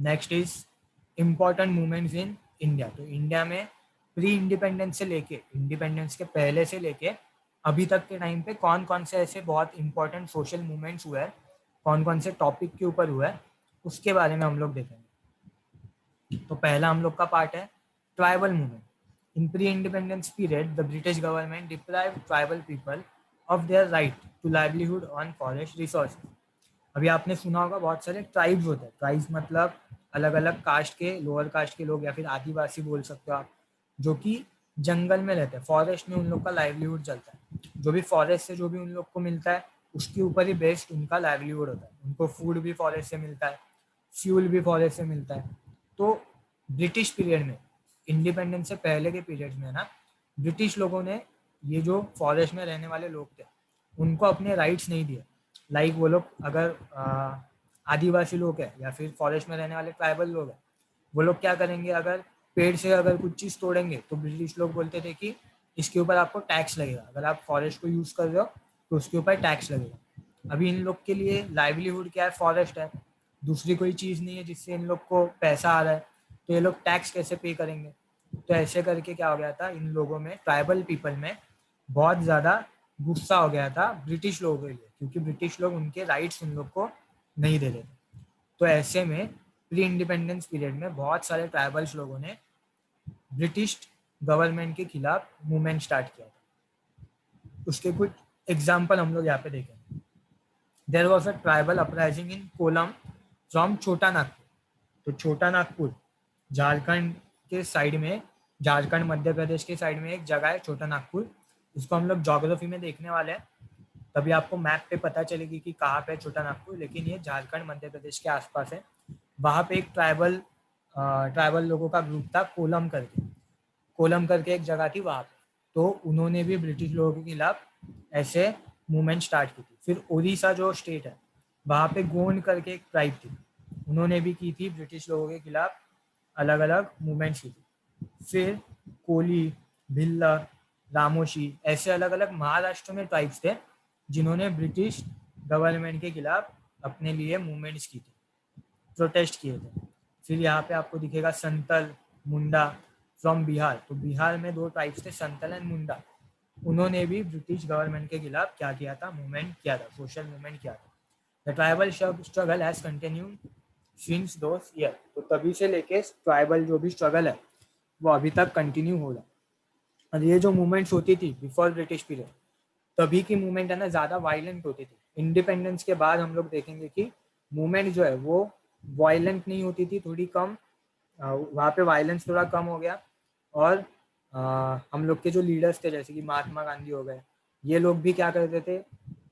Next is important movements in India. तो India में pre independence से लेके, इंडिपेंडेंस के पहले से लेके अभी तक के टाइम पे कौन कौन से ऐसे बहुत इंपॉर्टेंट सोशल मूवमेंट्स हुए हैं, कौन कौन से टॉपिक के ऊपर हुआ है, उसके बारे में हम लोग देखेंगे। तो पहला हम लोग का पार्ट है tribal movement. In pre independence period the British government deprive tribal people of their right to livelihood on forest resources. अभी आपने सुना होगा बहुत सारे ट्राइब्स होते हैं। ट्राइब्स मतलब अलग अलग कास्ट के, लोअर कास्ट के लोग या फिर आदिवासी बोल सकते हो आप, जो कि जंगल में रहते हैं, फॉरेस्ट में उन लोग का लाइवलीहुड चलता है। जो भी फॉरेस्ट से जो भी उन लोग को मिलता है उसके ऊपर ही बेस्ड उनका लाइवलीहुड होता है। उनको फूड भी फॉरेस्ट से मिलता है, फ्यूल भी फॉरेस्ट से मिलता है। तो ब्रिटिश पीरियड में, इंडिपेंडेंस से पहले के पीरियड में ना, ब्रिटिश लोगों ने ये जो फॉरेस्ट में रहने वाले लोग थे उनको अपने राइट्स नहीं दिए। लाइक वो लोग अगर आदिवासी लोग हैं या फिर फॉरेस्ट में रहने वाले ट्राइबल लोग हैं, वो लोग क्या करेंगे, अगर पेड़ से अगर कुछ चीज़ तोड़ेंगे तो ब्रिटिश लोग बोलते थे कि इसके ऊपर आपको टैक्स लगेगा, अगर आप फॉरेस्ट को यूज़ कर रहे हो तो उसके ऊपर टैक्स लगेगा। अभी इन लोग के लिए लाइवलीहुड क्या है, फॉरेस्ट है, दूसरी कोई चीज़ नहीं है जिससे इन लोग को पैसा आ रहा है, तो ये लोग टैक्स कैसे पे करेंगे। तो ऐसे करके क्या हो गया था, इन लोगों में, ट्राइबल पीपल में बहुत ज़्यादा गुस्सा हो गया था ब्रिटिश लोगों के लिए, क्योंकि ब्रिटिश लोग उनके राइट्स उन लोग को नहीं दे रहे थे। तो ऐसे में प्री इंडिपेंडेंस पीरियड में बहुत सारे ट्राइबल्स लोगों ने ब्रिटिश गवर्नमेंट के खिलाफ मूवमेंट स्टार्ट किया था। उसके कुछ एग्जाम्पल हम लोग यहाँ पे देखें। There was a tribal uprising in Kolam from Chota Nagpur. तो छोटा नागपुर झारखंड के साइड में, झारखंड मध्य प्रदेश के साइड में एक जगह है छोटा नागपुर। इसको हम लोग ज्योग्राफी में देखने वाले हैं, तभी आपको मैप पे पता चलेगी कि कहाँ पे है छोटा नागपुर, लेकिन ये झारखंड मध्य प्रदेश के आसपास है। वहाँ पे एक ट्राइबल लोगों का ग्रुप था, कोलम करके एक जगह थी वहाँ पे। तो उन्होंने भी ब्रिटिश लोगों के खिलाफ ऐसे मूवमेंट स्टार्ट की थी। फिर उड़ीसा जो स्टेट है, वहाँ पे गोंड करके एक ट्राइब थी, उन्होंने भी की थी ब्रिटिश लोगों के खिलाफ अलग अलग मूवमेंट्स की थी। फिर कोली, भिल्ला, रामोशी, ऐसे अलग अलग महाराष्ट्र में ट्राइब्स थे जिन्होंने ब्रिटिश गवर्नमेंट के खिलाफ अपने लिए मूवमेंट्स की थी, प्रोटेस्ट किए थे। फिर यहाँ पे आपको दिखेगा संतल, मुंडा फ्रॉम बिहार। तो बिहार में दो ट्राइब्स थे, संतल एंड मुंडा। उन्होंने भी ब्रिटिश गवर्नमेंट के खिलाफ क्या किया था, मूवमेंट किया था, सोशल मूवमेंट किया था। The tribal struggle has continued since those year. तो तभी से लेके ट्राइबल जो भी स्ट्रगल है वो अभी तक कंटिन्यू हो रहा है। और ये जो मूवमेंट्स होती थी बिफोर ब्रिटिश पीरियड, तभी की मूवमेंट है ना ज़्यादा वायलेंट होती थी। इंडिपेंडेंस के बाद हम लोग देखेंगे कि मूवमेंट जो है वो वायलेंट नहीं होती थी, थोड़ी कम, वहाँ पे वायलेंस थोड़ा कम हो गया। और हम लोग के जो लीडर्स थे जैसे कि महात्मा गांधी हो गए, ये लोग भी क्या करते थे,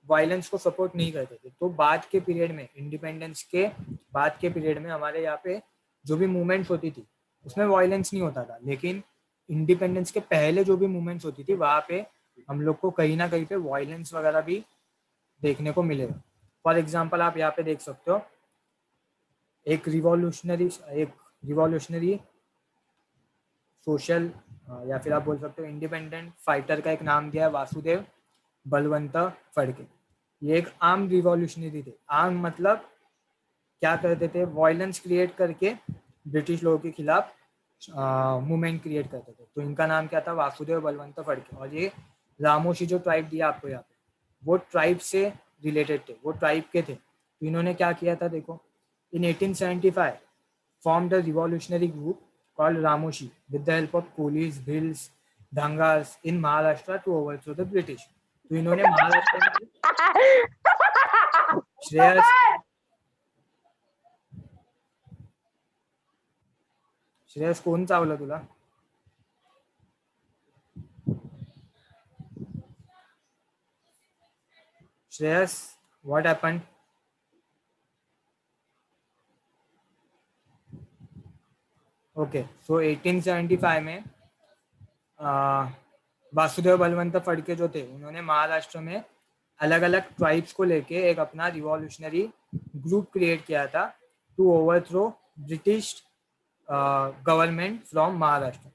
वायलेंस को सपोर्ट नहीं करते थे। तो बाद के पीरियड में, इंडिपेंडेंस के बाद के पीरियड में हमारे यहाँ पे जो भी मूवमेंट्स होती थी उसमें वायलेंस नहीं होता था, लेकिन इंडिपेंडेंस के पहले जो भी मूवमेंट्स होती थी वहाँ पे हम लोग को कहीं ना कहीं पे वायलेंस वगैरह भी देखने को मिलेगा। फॉर एग्जाम्पल आप यहाँ पे देख सकते हो, एक रिवॉल्यूशनरी सोशल, या फिर आप बोल सकते हो इंडिपेंडेंट फाइटर का एक नाम दिया है, वासुदेव बलवंत फड़के। ये एक आर्म रिवॉल्यूशनरी थे। आर्म मतलब क्या करते थे, वायलेंस क्रिएट करके ब्रिटिश लोगों के खिलाफ मूवमेंट क्रिएट करते थे। तो इनका नाम क्या था, वासुदेव बलवंत फड़के। और ये रामोशी जो ट्राइब दिया आपको यहाँ पे, वो ट्राइब से रिलेटेड थे, वो ट्राइब के थे। तो इन्होंने क्या किया था देखो, इन 1875 formed a revolutionary group called Ramoshi with the help of coolies, bhils, dhangas in Maharashtra to overthrow the British. तो इन्होंने महाराष्ट्र में, श्रेयस श्रेयस कोण चावलं तुला? Shreyas, what happened? ओके, सो 1875 में वासुदेव बलवंत फड़के जो थे, उन्होंने महाराष्ट्र में अलग अलग ट्राइब्स को लेके एक अपना रिवॉल्यूशनरी ग्रुप क्रिएट किया था to overthrow British government from Maharashtra.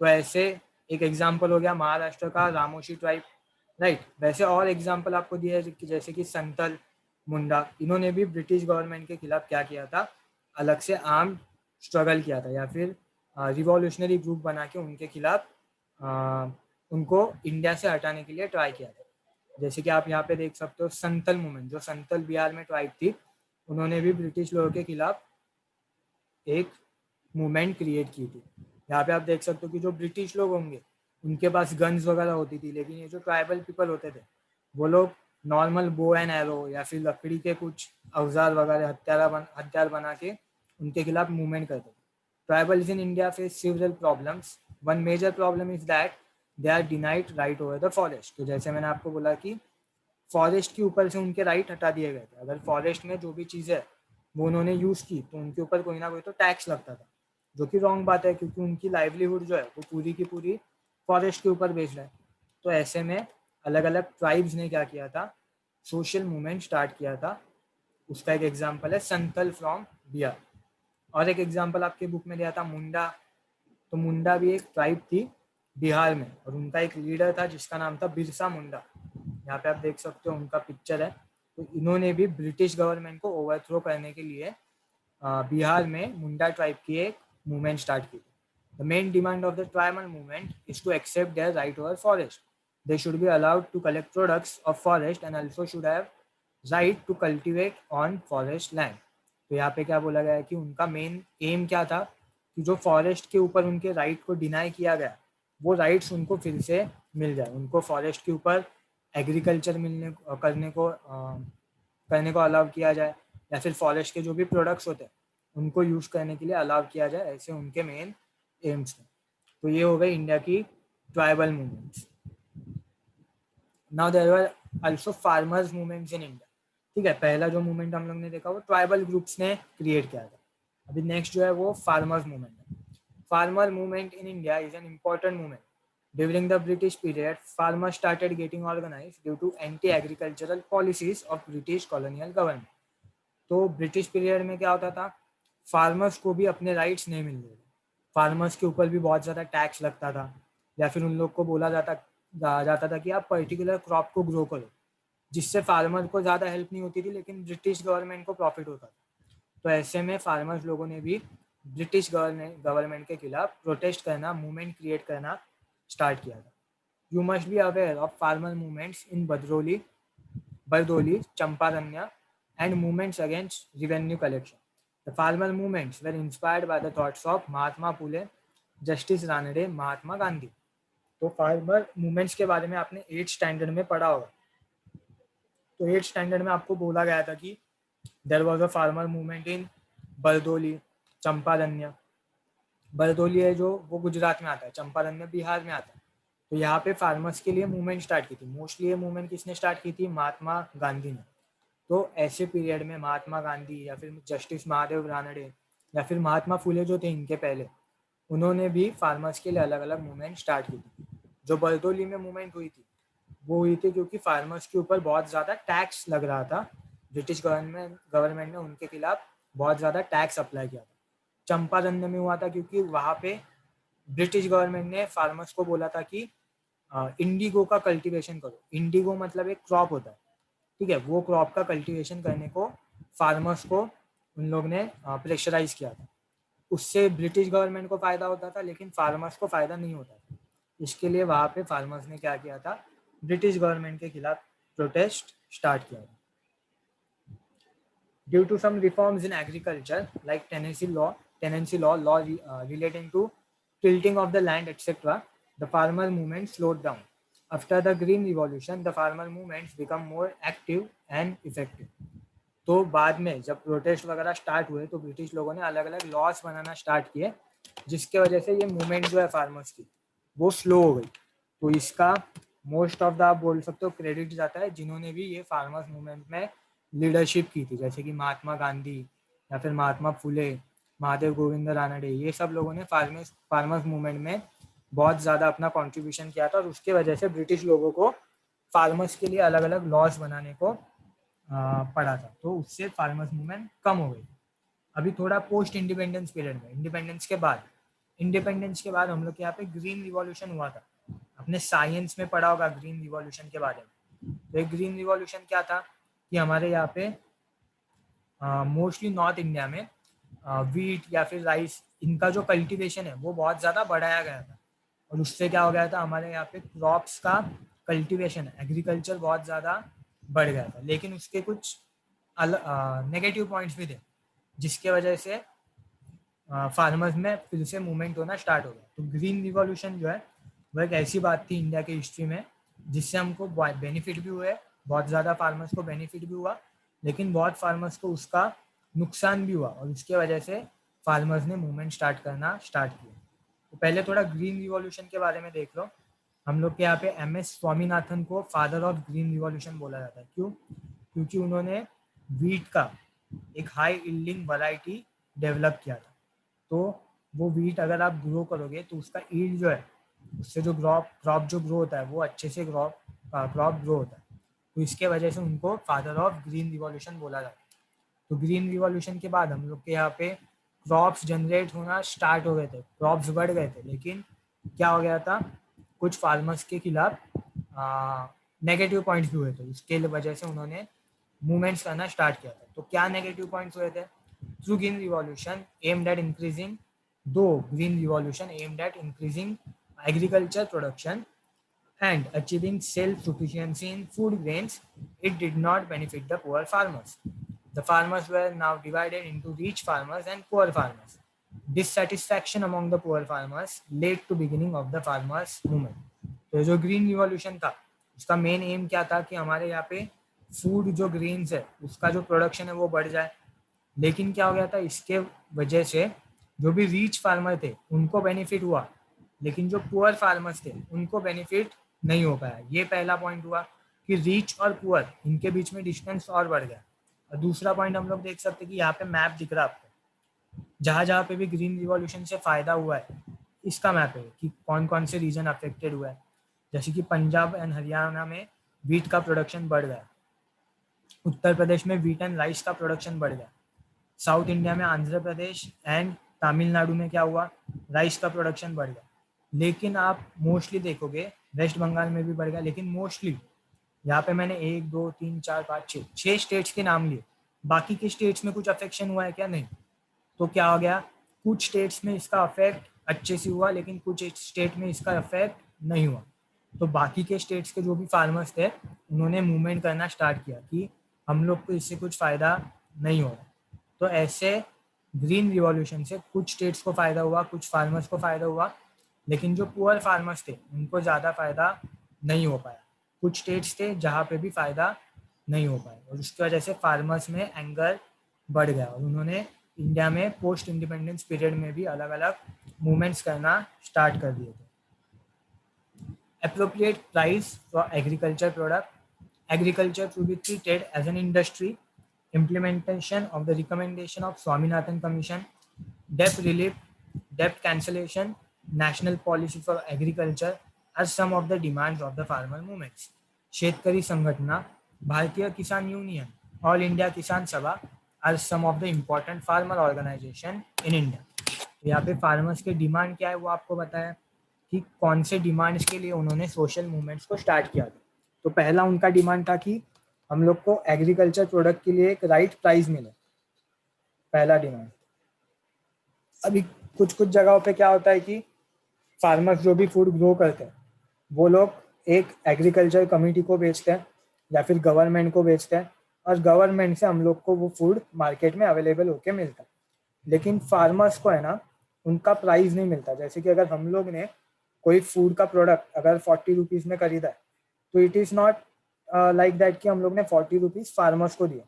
तो ऐसे एक एग्जांपल हो गया महाराष्ट्र का रामोशी ट्राइब, राइट। वैसे और एग्जांपल आपको दिया है जैसे कि संतल, मुंडा, इन्होंने भी ब्रिटिश गवर्नमेंट के खिलाफ क्या किया था, अलग से आर्म स्ट्रगल किया था या फिर रिवॉल्यूशनरी ग्रुप बना के उनके खिलाफ उनको इंडिया से हटाने के लिए ट्राई किया था। जैसे कि आप यहाँ पे देख सकते हो संतल मूवमेंट, जो संतल बिहार में ट्राइब थी, उन्होंने भी ब्रिटिश लोगों के खिलाफ एक मूवमेंट क्रिएट की थी। यहाँ पे आप देख सकते हो कि जो ब्रिटिश लोग होंगे उनके पास गन्स वगैरह होती थी, लेकिन ये जो ट्राइबल पीपल होते थे वो लोग नॉर्मल बो एंड एरो या फिर लकड़ी के कुछ औजार वगैरह हथियार बना के उनके खिलाफ मूवमेंट करते थे। Tribals in India face several problems. One major problem is that they are denied right over the forest. तो जैसे मैंने आपको बोला कि फॉरेस्ट के ऊपर से उनके राइट हटा दिए गए थे। अगर फॉरेस्ट में जो भी चीज़ें वो उन्होंने यूज़ की तो उनके ऊपर कोई ना कोई तो टैक्स लगता था, जो कि रॉन्ग बात है क्योंकि उनकी लाइवलीहुड जो है वो पूरी की पूरी फॉरेस्ट के ऊपर बेस्ड है। तो ऐसे में अलग अलग ट्राइब्स ने क्या किया था, सोशल मूवमेंट स्टार्ट किया था। उसका एक एग्जाम्पल है संथल फ्रॉम बिहार। और एक एग्जाम्पल आपके बुक में दिया था मुंडा। तो मुंडा भी एक ट्राइब थी बिहार में और उनका एक लीडर था जिसका नाम था बिरसा मुंडा। यहाँ पे आप देख सकते हो उनका पिक्चर है। तो इन्होंने भी ब्रिटिश गवर्नमेंट को ओवरथ्रो करने के लिए बिहार में मुंडा ट्राइब की एक मूवमेंट स्टार्ट की। The main demand of the tribal movement is to accept their right over forest. They should be allowed to collect products of forest and also should have right to cultivate on forest land. तो यहाँ पे क्या बोला गया है कि उनका main M क्या था कि जो फॉरेस्ट के ऊपर उनके राइट को डिनाई किया गया वो राइट्स उनको फिर से मिल जाए। उनको फॉरेस्ट के ऊपर एग्रीकल्चर करने को अलाउ किया जाए या फिर फॉरेस्ट के जो भी प्रोडक्ट्स होते हैं उनको यूज़ करने के लिए अलाउ किया जाए। ऐसे उनके मेन एम्स हैं। तो ये हो गई इंडिया की tribal movements. Now there were also farmers movements in India. ठीक है, पहला जो मूवमेंट हम लोग ने देखा वो ट्राइबल ग्रुप्स ने क्रिएट किया था। अभी नेक्स्ट जो है वो फार्मर्स मूवमेंट है। Farmer movement in India is an important movement. During the British period, farmers started getting organized due to anti-agricultural policies of British colonial government. तो ब्रिटिश पीरियड में क्या होता था, फार्मर्स को भी अपने राइट्स नहीं मिल रहे थे। फार्मर्स के ऊपर भी बहुत ज़्यादा टैक्स लगता था या फिर उन लोग को बोला जाता था कि आप पर्टिकुलर क्रॉप को ग्रो करो, जिससे फार्मर को ज़्यादा हेल्प नहीं होती थी लेकिन ब्रिटिश गवर्नमेंट को प्रॉफिट होता था। तो ऐसे में फार्मर्स लोगों ने भी ब्रिटिश गवर्नमेंट के खिलाफ प्रोटेस्ट करना, मूवमेंट क्रिएट करना स्टार्ट किया था। You must be aware of farmer movements in Bardoli, Champaranya and movements against revenue collection. The farmer movements were inspired by the thoughts of Mahatma Phule, justice Ranade, Mahatma Gandhi. तो फार्मर मूवमेंट्स के बारे में आपने 8th स्टैंडर्ड में पढ़ा होगा। तो 8th स्टैंडर्ड में आपको बोला गया था कि there was a farmer movement in Bardoli, Champaranya. Bardoli है जो वो गुजरात में आता है, चंपारण्य बिहार में आता है। तो यहाँ पे फार्मर्स के लिए मूवमेंट स्टार्ट की थी। मोस्टली ये मूवमेंट किसने स्टार्ट की थी, महात्मा गांधी ने। तो ऐसे पीरियड में महात्मा गांधी या फिर जस्टिस महादेव रानडे या फिर महात्मा फुले जो थे इनके पहले, उन्होंने भी फार्मर्स के लिए अलग अलग मूवमेंट स्टार्ट की थी। जो बरदोली में मूवमेंट हुई थी वो हुई थी क्योंकि फार्मर्स के ऊपर बहुत ज़्यादा टैक्स लग रहा था। ब्रिटिश गवर्नमेंट ने उनके खिलाफ बहुत ज़्यादा टैक्स अप्लाई किया था। चंपारण्य में हुआ था क्योंकि वहाँ पे ब्रिटिश गवर्नमेंट ने फार्मर्स को बोला था कि इंडिगो का कल्टीवेशन करो। इंडिगो मतलब एक क्रॉप होता है, ठीक है, वो क्रॉप का कल्टीवेशन करने को फार्मर्स को उन लोग ने प्रेशराइज किया था। उससे ब्रिटिश गवर्नमेंट को फ़ायदा होता था लेकिन फार्मर्स को फ़ायदा नहीं होता था। इसके लिए वहाँ पे फार्मर्स ने क्या किया था, ब्रिटिश गवर्नमेंट के खिलाफ प्रोटेस्ट स्टार्ट किया था। Due to some reforms in agriculture like tenancy law relating to tilting of the land, etc., the farmer movement slowed down. After the Green Revolution, the farmer movements become more active and effective. तो बाद में जब protest वगैरह start हुए तो British लोगों ने अलग अलग लॉज बनाना स्टार्ट किए, जिसके वजह से ये मूवमेंट जो है फार्मर्स की वो स्लो हो गई। तो इसका मोस्ट ऑफ द आप बोल सकते हो क्रेडिट जाता है जिन्होंने भी ये फार्मर्स मूवमेंट में लीडरशिप की थी, जैसे कि महात्मा गांधी या फिर महात्मा फुले, महादेव गोविंद रानडे। ये सब लोगों ने फार्मर्स मूवमेंट में बहुत ज़्यादा अपना कंट्रीब्यूशन किया था और उसके वजह से ब्रिटिश लोगों को फार्मर्स के लिए अलग अलग लॉज बनाने को पड़ा था। तो उससे फार्मर्स मूवमेंट कम हो गई। अभी थोड़ा पोस्ट इंडिपेंडेंस पीरियड में, इंडिपेंडेंस के बाद हम लोग के यहाँ पे ग्रीन रिवॉल्यूशन हुआ था। अपने साइंस में पढ़ा होगा ग्रीन रिवॉल्यूशन के बारे में। तो एक ग्रीन रिवॉल्यूशन क्या था कि हमारे यहाँ पे मोस्टली नॉर्थ इंडिया में वीट या फिर राइस, इनका जो कल्टीवेशन है वो बहुत ज़्यादा बढ़ाया गया था, और उससे क्या हो गया था, हमारे यहाँ पे क्रॉप्स का कल्टीवेशन, एग्रीकल्चर बहुत ज़्यादा बढ़ गया था। लेकिन उसके कुछ नेगेटिव पॉइंट्स भी थे, जिसके वजह से फार्मर्स में फिर से मूवमेंट होना स्टार्ट हो गया। तो ग्रीन रिवॉल्यूशन जो है वो एक ऐसी बात थी इंडिया के हिस्ट्री में जिससे हमको बेनिफिट भी हुए, बहुत ज़्यादा फार्मर्स को बेनिफिट भी हुआ, लेकिन बहुत फार्मर्स को उसका नुकसान भी हुआ, और उसके वजह से फार्मर्स ने मूवमेंट स्टार्ट करना स्टार्ट किया। तो पहले थोड़ा ग्रीन रिवॉल्यूशन के बारे में देख लो। हम लोग के यहाँ पे MS स्वामीनाथन को फादर ऑफ ग्रीन रिवॉल्यूशन बोला जाता है। क्यों? क्योंकि उन्होंने वीट का एक हाई यील्डिंग वैरायटी डेवलप किया था। तो वो वीट अगर आप ग्रो करोगे तो उसका ईल्ड जो है, उससे जो क्रॉप जो ग्रो होता है वो अच्छे से क्रॉप ग्रो होता है। तो इसके वजह से उनको फादर ऑफ ग्रीन रिवॉल्यूशन बोला जाता है। तो ग्रीन रिवॉल्यूशन के बाद हम लोग के यहाँ पे क्रॉप्स जनरेट होना स्टार्ट हो गए थे, क्रॉप्स बढ़ गए थे, लेकिन क्या हो गया था, कुछ फार्मर्स के खिलाफ नेगेटिव पॉइंट्स भी हुए थे। उसके वजह से उन्होंने मूवमेंट्स करना स्टार्ट किया था। तो क्या नेगेटिव पॉइंट्स हुए थे? Through green revolution aimed at increasing, दो green revolution aimed at increasing agriculture production and achieving self-sufficiency in food grains, it did not benefit the poor farmers. The farmers were now divided into rich farmers and poor farmers. Dissatisfaction among the poor farmers led to beginning of the farmers movement. तो जो green revolution था उसका main M क्या था कि हमारे यहाँ पे फूड जो ग्रेन्स है उसका जो प्रोडक्शन है वो बढ़ जाए। लेकिन क्या हो गया था, इसके वजह से जो भी रिच फार्मर थे उनको बेनिफिट हुआ, लेकिन जो पुअर फार्मर्स थे उनको बेनिफिट नहीं हो पाया। ये पहला पॉइंट हुआ कि रिच और पुअर इनके बीच में डिस्टेंस और बढ़ गया। और दूसरा पॉइंट हम लोग देख सकते हैं कि यहाँ पे मैप दिख रहा है आपको, जहाँ जहाँ पे भी ग्रीन रिवॉल्यूशन से फायदा हुआ है इसका मैप है कि कौन कौन से रीजन अफेक्टेड हुआ है। जैसे कि पंजाब एंड हरियाणा में वीट का प्रोडक्शन बढ़ गया, उत्तर प्रदेश में वीट एंड राइस का प्रोडक्शन बढ़ गया, साउथ इंडिया में आंध्र प्रदेश एंड तमिलनाडु में क्या हुआ, राइस का प्रोडक्शन बढ़ गया। लेकिन आप मोस्टली देखोगे वेस्ट बंगाल में भी बढ़ गया, लेकिन मोस्टली यहाँ पे मैंने 1 2 3 4 5 6 स्टेट्स के नाम लिए, बाकी के स्टेट्स में कुछ अफेक्शन हुआ है क्या? नहीं। तो क्या हो गया, कुछ स्टेट्स में इसका अफेक्ट अच्छे से हुआ, लेकिन कुछ स्टेट में इसका अफेक्ट नहीं हुआ। तो बाकी के स्टेट्स के जो भी फार्मर्स थे उन्होंने मूवमेंट करना स्टार्ट किया कि हम लोग को इससे कुछ फ़ायदा नहीं हो रहा। तो ऐसे ग्रीन रिवॉल्यूशन से कुछ स्टेट्स को फ़ायदा हुआ, कुछ फार्मर्स को फ़ायदा हुआ, लेकिन जो पुअर फार्मर्स थे उनको ज़्यादा फ़ायदा नहीं हो पाया। कुछ स्टेट्स थे जहाँ पे भी फ़ायदा नहीं हो पाया, और उसकी वजह से फार्मर्स में एंगर बढ़ गया, और उन्होंने इंडिया में पोस्ट इंडिपेंडेंस पीरियड में भी अलग अलग मूवमेंट्स करना स्टार्ट कर दिए थे। Appropriate price for agriculture product, agriculture to be treated as an industry, implementation of the recommendation of Swaminathan Commission, debt relief, debt cancellation, national policy for agriculture are some of the demands of the farmer movements. शेतकरी संघटना, भारतीय किसान union, all India Kisan Sabha are some of the important farmer organization in India. यहाँ पे farmers के demand क्या है वो आपको बताया कि कौन से डिमांड्स के लिए उन्होंने सोशल मूवमेंट्स को स्टार्ट किया था। तो पहला उनका डिमांड था कि हम लोग को एग्रीकल्चर प्रोडक्ट के लिए एक राइट प्राइस मिले, पहला डिमांड। अभी कुछ कुछ जगहों पे क्या होता है कि फार्मर्स जो भी फूड ग्रो करते हैं वो लोग एक एग्रीकल्चर कमेटी को बेचते हैं या फिर गवर्नमेंट को बेचते हैं, और गवर्नमेंट से हम लोग को वो फूड मार्केट में अवेलेबल होके मिलता है। लेकिन फार्मर्स को है ना उनका प्राइस नहीं मिलता। जैसे कि अगर हम लोग ने कोई फूड का प्रोडक्ट अगर 40 रुपीज़ में खरीदा है तो it is not like that कि हम लोग ने 40 रुपीज़ फार्मर्स को दिए।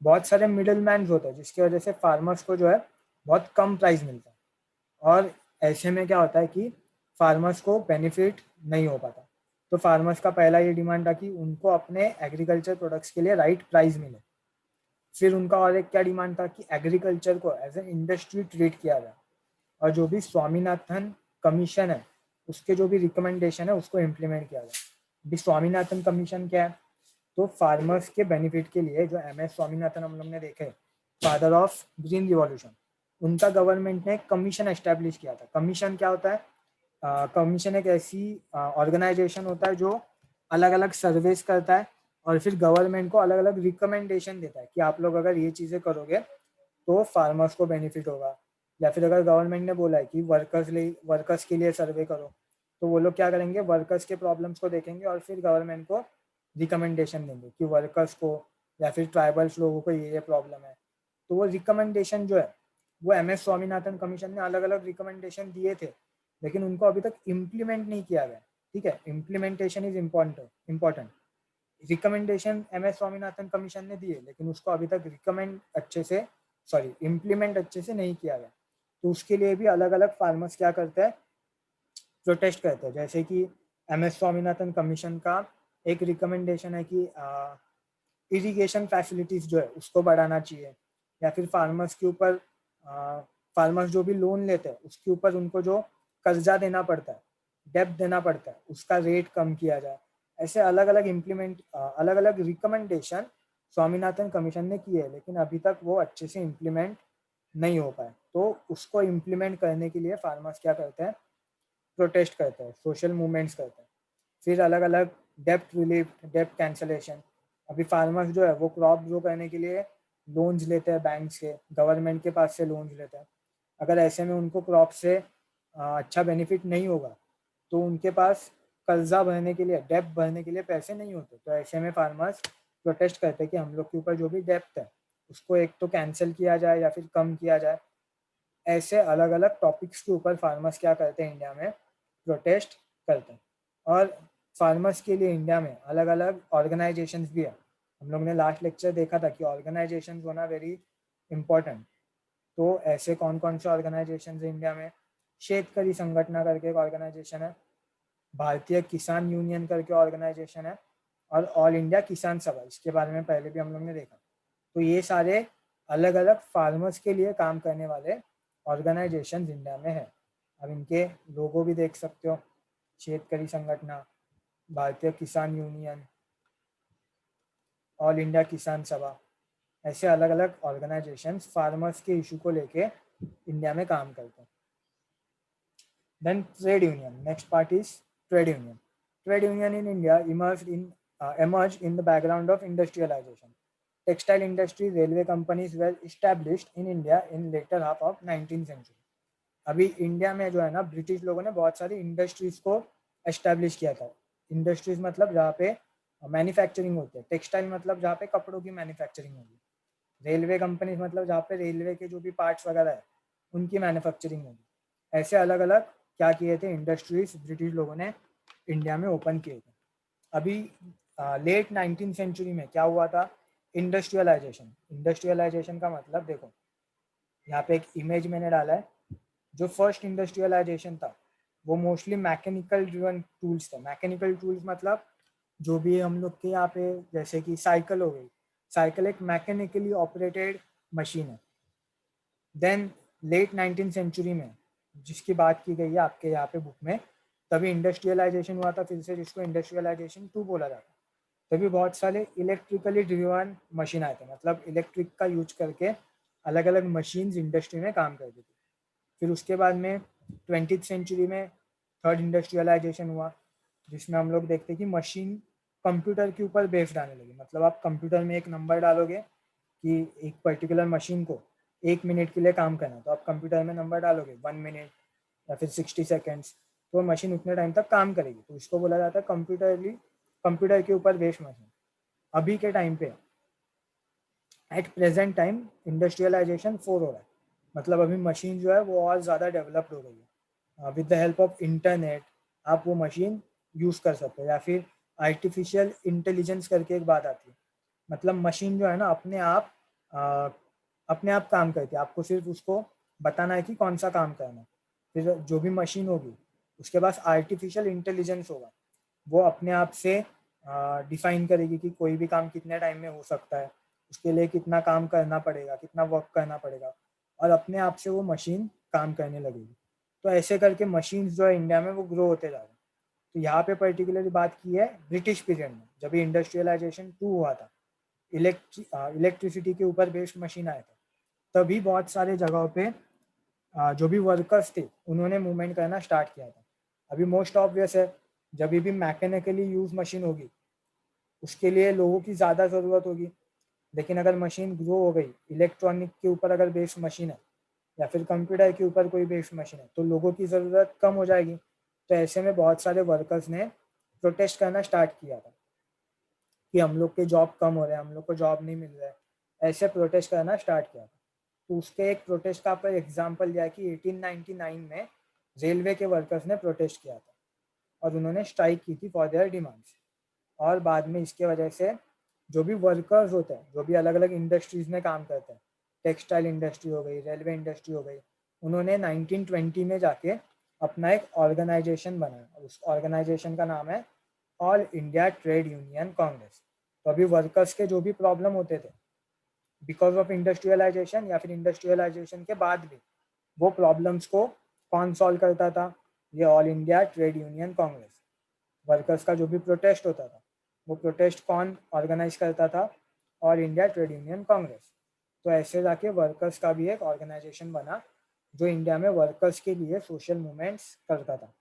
बहुत सारे मिडिल मैन होते हैं जिसकी वजह से फार्मर्स को जो है बहुत कम प्राइस मिलता है, और ऐसे में क्या होता है कि फार्मर्स को बेनिफिट नहीं हो पाता। तो फार्मर्स का पहला ये डिमांड था कि उनको अपने एग्रीकल्चर प्रोडक्ट्स के लिए राइट प्राइस मिले। फिर उनका और एक क्या डिमांड था कि एग्रीकल्चर को एज एन इंडस्ट्री ट्रीट किया जाए, और जो भी स्वामीनाथन कमीशन है उसके जो भी रिकमेंडेशन है उसको इम्प्लीमेंट किया जाए। अभी स्वामीनाथन कमीशन क्या है? तो फार्मर्स के बेनिफिट के लिए जो MS स्वामीनाथन हम लोग ने देखे, फादर ऑफ ग्रीन रिवॉल्यूशन, उनका गवर्नमेंट ने कमीशन एस्टेब्लिश किया था। कमीशन क्या होता है? कमीशन एक ऐसी ऑर्गेनाइजेशन होता है जो अलग अलग सर्वेस करता है और फिर गवर्नमेंट को अलग अलग रिकमेंडेशन देता है कि आप लोग अगर ये चीज़ें करोगे तो फार्मर्स को बेनिफिट होगा। या फिर अगर गवर्नमेंट ने बोला है कि वर्कर्स के लिए सर्वे करो, तो वो लोग क्या करेंगे, वर्कर्स के प्रॉब्लम्स को देखेंगे और फिर गवर्नमेंट को रिकमेंडेशन देंगे कि वर्कर्स को या फिर ट्राइबल्स लोगों को ये प्रॉब्लम है। तो वो रिकमेंडेशन जो है वो MS स्वामीनाथन कमीशन ने अलग अलग रिकमेंडेशन दिए थे, लेकिन उनको अभी तक इम्प्लीमेंट नहीं किया गया। ठीक है, implementation is important. Recommendation MS Swaminathan commission ने दिए, लेकिन उसको अभी तक इम्प्लीमेंट अच्छे से नहीं किया गया। तो उसके लिए भी अलग अलग फार्मर्स क्या करते हैं, प्रोटेस्ट करते हैं। जैसे कि MS स्वामीनाथन कमीशन का एक रिकमेंडेशन है कि इरिगेशन फैसिलिटीज जो है उसको बढ़ाना चाहिए, या फिर फार्मर्स के ऊपर फार्मर्स जो भी लोन लेते हैं उसके ऊपर उनको जो कर्जा देना पड़ता है, डेब्ट देना पड़ता है, उसका रेट कम किया जाए। ऐसे अलग अलग रिकमेंडेशन स्वामीनाथन कमीशन ने किए हैं, लेकिन अभी तक वो अच्छे से इम्प्लीमेंट नहीं हो पाए। तो उसको इम्प्लीमेंट करने के लिए फार्मर्स क्या करते हैं, प्रोटेस्ट करते हैं, सोशल मूवमेंट्स करते हैं। फिर अलग अलग डेप्ट रिलीफ, डेप्ट कैंसलेशन। अभी फार्मर्स जो है वो क्रॉप ग्रो करने के लिए लोन्स लेते हैं बैंक से, गवर्नमेंट के पास से लोन्स लेते हैं। अगर ऐसे में उनको क्रॉप से अच्छा बेनिफिट नहीं होगा, तो उनके पास कर्जा भरने के लिए, डेप्ट भरने के लिए पैसे नहीं होते। तो ऐसे में फार्मर्स प्रोटेस्ट करते हैं कि हम लोग के ऊपर जो भी डेप्ट है उसको एक तो कैंसिल किया जाए या फिर कम किया जाए। ऐसे अलग अलग टॉपिक्स के ऊपर फार्मर्स क्या करते हैं, इंडिया में प्रोटेस्ट करते हैं। और फार्मर्स के लिए इंडिया में अलग अलग ऑर्गेनाइजेशंस भी है। हम लोग ने लास्ट लेक्चर देखा था कि ऑर्गेनाइजेशंस होना वेरी इंपॉर्टेंट। तो ऐसे कौन कौन से ऑर्गेनाइजेशंस है इंडिया में, शेतकरी संगठना करके एक ऑर्गेनाइजेशन है, भारतीय किसान यूनियन करके ऑर्गेनाइजेशन है, और ऑल इंडिया किसान सभा, इसके बारे में पहले भी हम लोग ने देखा। तो ये सारे अलग अलग फार्मर्स के लिए काम करने वाले ऑर्गेनाइजेशन इंडिया में है। अब इनके लोगो भी देख सकते हो, शेतकरी संगठना, भारतीय किसान यूनियन, ऑल इंडिया किसान सभा। ऐसे अलग अलग ऑर्गेनाइजेशंस फार्मर्स के इशू को लेके इंडिया में काम करते हैं। Then trade union, next part is trade union. Trade union in India emerged in the background of industrialization. Textile industry, railway companies were established in India in later half of 19th century. अभी India में जो है ना, British लोगों ने बहुत सारी industries को एस्टेब्लिश किया था। इंडस्ट्रीज मतलब जहाँ पे मैन्युफैक्चरिंग होती है, टेक्सटाइल मतलब जहाँ पे कपड़ों की मैन्युफैक्चरिंग होगी, रेलवे कंपनीज मतलब जहाँ पे रेलवे के जो भी पार्ट्स वगैरह है उनकी मैन्युफैक्चरिंग होगी। ऐसे अलग अलग क्या किए थे, इंडस्ट्रीज ब्रिटिश लोगों ने इंडिया में ओपन किए थे। अभी लेट 19th सेंचुरी में क्या हुआ था, इंडस्ट्रियलाइजेशन। इंडस्ट्रियलाइजेशन का मतलब देखो, यहाँ पे एक इमेज मैंने डाला है। जो फर्स्ट इंडस्ट्रियलाइजेशन था वो मोस्टली मैकेनिकल ड्रिवन टूल्स थे। मैकेनिकल टूल्स मतलब जो भी हम लोग के यहाँ पे, जैसे कि साइकिल हो गई, साइकिल एक मैकेनिकली ऑपरेटेड मशीन है। देन लेट 19th सेंचुरी में जिसकी बात की गई है आपके यहाँ पे बुक में, तभी इंडस्ट्रियलाइजेशन हुआ था फिर से, जिसको इंडस्ट्रियलाइजेशन 2 बोला जाता है। तभी बहुत सारे इलेक्ट्रिकली ड्रिवन मशीन आए थे, मतलब इलेक्ट्रिक का यूज करके अलग अलग मशीन्स इंडस्ट्री में काम करती थी। फिर उसके बाद में 20th सेंचुरी में थर्ड इंडस्ट्रियलाइजेशन हुआ, जिसमें हम लोग देखते हैं कि मशीन कंप्यूटर के ऊपर बेस्ड आने लगी। मतलब आप कंप्यूटर में एक नंबर डालोगे कि एक पर्टिकुलर मशीन को 1 मिनट के लिए काम करना, तो आप कंप्यूटर में नंबर डालोगे 1 मिनट या फिर 60 सेकेंड्स, तो मशीन उतने टाइम तक काम करेगी। तो इसको बोला जाता है कंप्यूटर के ऊपर बेस्ड मशीन। अभी के टाइम पे एट प्रेजेंट टाइम इंडस्ट्रियलाइजेशन 4 हो रहा है, मतलब अभी मशीन जो है वो और ज़्यादा डेवलप्ड हो गई है। With the help of internet आप वो मशीन यूज़ कर सकते हो। या फिर आर्टिफिशियल इंटेलिजेंस करके एक बात आती है, मतलब मशीन जो है ना अपने आप काम करती है, आपको सिर्फ उसको बताना है कि कौन सा काम करना है। फिर जो भी मशीन होगी उसके पास आर्टिफिशियल इंटेलिजेंस होगा, वो अपने आप से डिफाइन करेगी कि कोई भी काम कितने टाइम में हो सकता है, उसके लिए कितना काम करना पड़ेगा, कितना वर्क करना पड़ेगा, और अपने आप से वो मशीन काम करने लगेगी। तो ऐसे करके मशीन्स जो है इंडिया में वो ग्रो होते जा रहे हैं। तो यहाँ पे पर्टिकुलरली बात की है ब्रिटिश पीरियड में, जब इंडस्ट्रियलाइजेशन 2 हुआ था, इलेक्ट्रिसिटी के ऊपर बेस्ड मशीन आए थे, तभी बहुत सारे जगहों पे जो भी वर्कर्स थे उन्होंने मूवमेंट करना स्टार्ट किया था। अभी मोस्ट ऑब्वियस है, जब भी मैकेनिकली यूज मशीन होगी उसके लिए लोगों की ज़्यादा ज़रूरत होगी, लेकिन अगर मशीन ग्रो हो गई, इलेक्ट्रॉनिक के ऊपर अगर बेस्ड मशीन है या फिर कंप्यूटर के ऊपर कोई बेस्ड मशीन है, तो लोगों की ज़रूरत कम हो जाएगी। तो ऐसे में बहुत सारे वर्कर्स ने प्रोटेस्ट करना स्टार्ट किया था कि हम लोग के जॉब कम हो रहे हैं, हम लोग को जॉब नहीं मिल रहा है, ऐसे प्रोटेस्ट करना स्टार्ट किया था। तो उसके एक प्रोटेस्ट का पर एग्जाम्पल दिया कि 1899 में रेलवे के वर्कर्स ने प्रोटेस्ट किया था और उन्होंने स्ट्राइक की थी फॉर देयर डिमांड्स। और बाद में इसके वजह से जो भी वर्कर्स होते हैं, जो भी अलग अलग इंडस्ट्रीज में काम करते हैं, टेक्सटाइल इंडस्ट्री हो गई, रेलवे इंडस्ट्री हो गई, उन्होंने 1920 में जाके अपना एक ऑर्गेनाइजेशन बनाया। उस ऑर्गेनाइजेशन का नाम है all India trade union Congress. तो अभी वर्कर्स के जो भी प्रॉब्लम होते थे बिकॉज ऑफ इंडस्ट्रियलाइजेशन या फिर इंडस्ट्रियलाइजेशन के बाद भी, वो प्रॉब्लम्स को कौन सॉल्व करता था? ये all India trade union Congress. Workers का जो भी प्रोटेस्ट होता था, वो प्रोटेस्ट कौन ऑर्गेनाइज करता था? All India trade union Congress. तो ऐसे जाके वर्कर्स का भी एक ऑर्गेनाइजेशन बना जो इंडिया में वर्कर्स के लिए सोशल मूवमेंट्स करता था।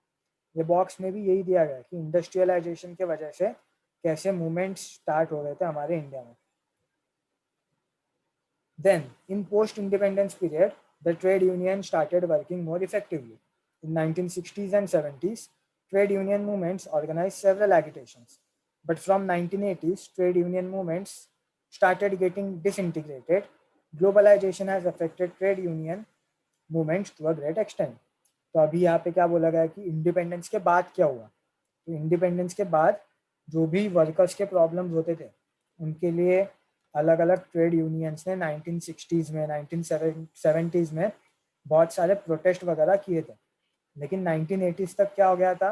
ये बॉक्स में भी यही दिया गया कि इंडस्ट्रियलाइजेशन के वजह से कैसे मूवमेंट्स स्टार्ट हो रहे थे हमारे इंडिया में। Then, in post-independence period, the trade union started working more effectively. In 1960s and 70s, trade union movements organized several agitations. But from 1980s, trade union movements started getting disintegrated. Globalization has affected trade union movements to a great extent. तो अभी यहाँ पे क्या बोला गया कि independence के बाद क्या हुआ? तो इंडिपेंडेंस के बाद जो भी वर्कर्स के प्रॉब्लम्स होते थे, उनके लिए अलग अलग ट्रेड यूनियंस ने 1960s में, 1970s में बहुत सारे प्रोटेस्ट वगैरह किए थे। लेकिन 1980s तक क्या हो गया था?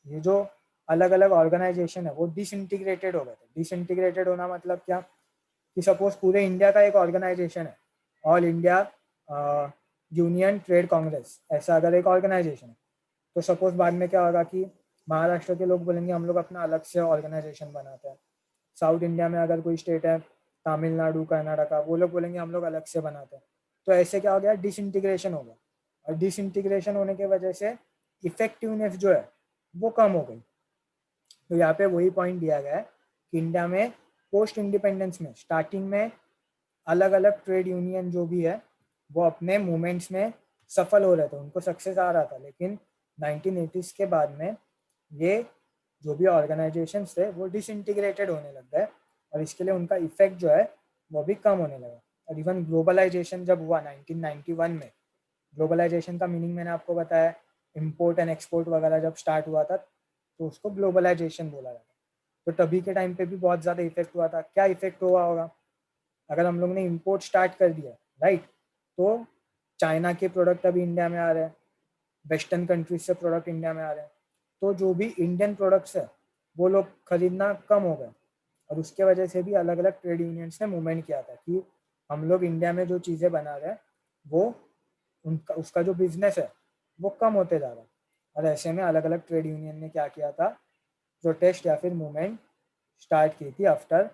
ये जो अलग अलग ऑर्गेनाइजेशन है वो डिसइंटीग्रेटेड हो गए थे। डिसइंटीग्रेटेड होना मतलब क्या? कि सपोज पूरे इंडिया का एक ऑर्गेनाइजेशन है, all India union trade Congress, ऐसा अगर एक ऑर्गेनाइजेशन है, तो सपोज बाद में क्या होगा कि महाराष्ट्र के लोग बोलेंगे हम लोग अपना अलग से ऑर्गेनाइजेशन बनाते हैं। साउथ इंडिया में अगर कोई स्टेट है, तमिलनाडु, कर्नाटका, वो लोग बोलेंगे हम लोग अलग से बनाते हैं। तो ऐसे क्या हो गया? डिसइंटीग्रेशन हो गया। और डिसइंटीग्रेशन होने की वजह से इफेक्टिवनेस जो है वो कम हो गई। तो यहाँ पे वही पॉइंट दिया गया है कि इंडिया में पोस्ट इंडिपेंडेंस में स्टार्टिंग में अलग अलग ट्रेड यूनियन जो भी है वो अपने मूवमेंट्स में सफल हो रहे थे, उनको सक्सेस आ रहा था। लेकिन 1980s के बाद में ये जो भी ऑर्गेनाइजेशंस थे वो डिसइंटीग्रेटेड होने लग गए और इसके लिए उनका इफेक्ट जो है वो भी कम होने लगा। और इवन ग्लोबलाइजेशन जब हुआ 1991 में, ग्लोबलाइजेशन का मीनिंग मैंने आपको बताया, इम्पोर्ट एंड एक्सपोर्ट वगैरह जब स्टार्ट हुआ था तो उसको ग्लोबलाइजेशन बोला जाता। तो तभी के टाइम पे भी बहुत ज़्यादा इफेक्ट हुआ था। क्या इफेक्ट हुआ होगा? अगर हम लोग ने इम्पोर्ट स्टार्ट कर दिया, राइट, तो चाइना के प्रोडक्ट अभी इंडिया में आ रहे हैं, वेस्टर्न कंट्रीज से प्रोडक्ट इंडिया में आ रहे हैं, तो जो भी इंडियन प्रोडक्ट्स है वो लोग खरीदना कम हो गए। और उसके वजह से भी अलग अलग ट्रेड यूनियंस ने मूवमेंट किया था कि हम लोग इंडिया में जो चीज़ें बना रहे हैं वो उनका उसका जो बिजनेस है वो कम होते जा रहा है। और ऐसे में अलग अलग ट्रेड यूनियन ने क्या किया था? प्रोटेस्ट या फिर मूवमेंट स्टार्ट की थी after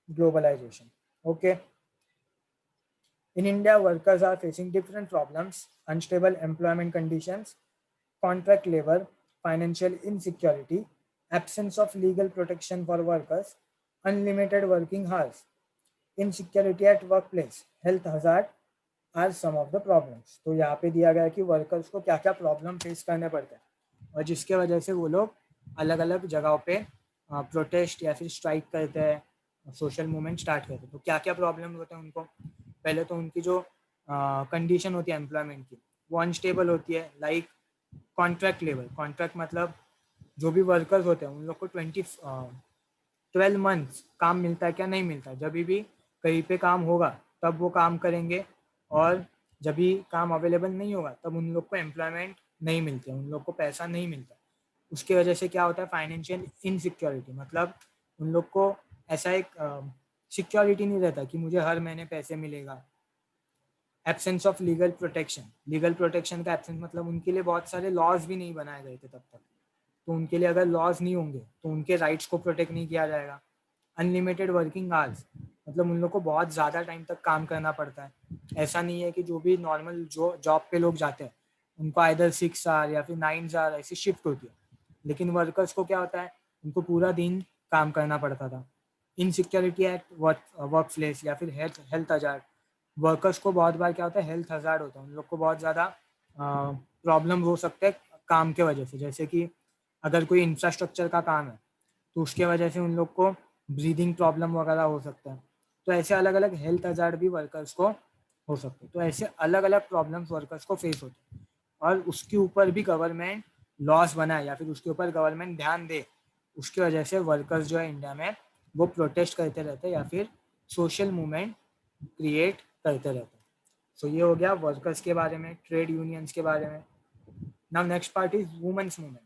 globalization. Okay. In India, workers are facing different problems: unstable employment conditions, contract labor, financial insecurity, absence of legal protection for workers, unlimited working hours, insecurity at workplace, health hazard are some of the problems. तो यहाँ पे दिया गया है कि workers को क्या क्या प्रॉब्लम फेस करने पड़ते हैं और जिसके वजह से वो लोग अलग अलग जगहों पे प्रोटेस्ट या फिर स्ट्राइक करते हैं, सोशल मूवमेंट स्टार्ट करते हैं। तो क्या क्या प्रॉब्लम होते हैं उनको? पहले तो उनकी जो कंडीशन होती है एम्प्लॉयमेंट की वो अनस्टेबल होती है, लाइक कॉन्ट्रैक्ट लेबर। कॉन्ट्रैक्ट मतलब जो भी वर्कर्स होते हैं उन लोग को 12 मंथ्स काम मिलता है क्या? नहीं मिलता। जब भी कहीं पे काम होगा तब वो काम करेंगे और जब भी काम अवेलेबल नहीं होगा तब उन लोग को एम्प्लॉयमेंट नहीं मिलती है, उन लोग को पैसा नहीं मिलता। उसके वजह से क्या होता है? फाइनेंशियल इनसिक्योरिटी, मतलब उन लोग को ऐसा एक सिक्योरिटी नहीं रहता कि मुझे हर महीने पैसे मिलेगा। Absence of legal protection, legal protection का एब्सेंस मतलब उनके लिए बहुत सारे लॉज भी नहीं बनाए गए थे तब तक। तो उनके लिए अगर लॉज नहीं होंगे तो उनके राइट्स को प्रोटेक्ट नहीं किया जाएगा। अनलिमिटेड वर्किंग आवर्स, मतलब उन लोग को बहुत ज़्यादा टाइम तक काम करना पड़ता है। ऐसा नहीं है कि जो भी नॉर्मल जो जॉब पे लोग जाते हैं उनको आइदर 6 आवर या फिर 9 आवर ऐसी शिफ्ट होती है, लेकिन वर्कर्स को क्या होता है? उनको पूरा दिन काम करना पड़ता था। इनसिक्योरिटी एट वर्क प्लेस या फिर हेल्थ हजार्ड। वर्कर्स को बहुत बार क्या होता है, हेल्थ हजार्ड होता है, उन लोग को बहुत ज़्यादा प्रॉब्लम हो सकते हैं काम के वजह से। जैसे कि अगर कोई इंफ्रास्ट्रक्चर का काम है तो उसके वजह से उन लोग को ब्रीदिंग प्रॉब्लम वगैरह हो सकता है। तो ऐसे अलग अलग हेल्थ हजार्ड भी वर्कर्स को हो सकते हैं। तो ऐसे अलग अलग प्रॉब्लम्स वर्कर्स को फेस होते हैं और उसके ऊपर भी गवर्नमेंट लॉस बनाए या फिर उसके ऊपर गवर्नमेंट ध्यान दे, उसकी वजह से वर्कर्स जो है इंडिया में वो प्रोटेस्ट करते रहते हैं या फिर सोशल मूवमेंट क्रिएट करते रहते हैं। सो ये हो गया वर्कर्स के बारे में, ट्रेड यूनियंस के बारे में। Now next part is women's movement.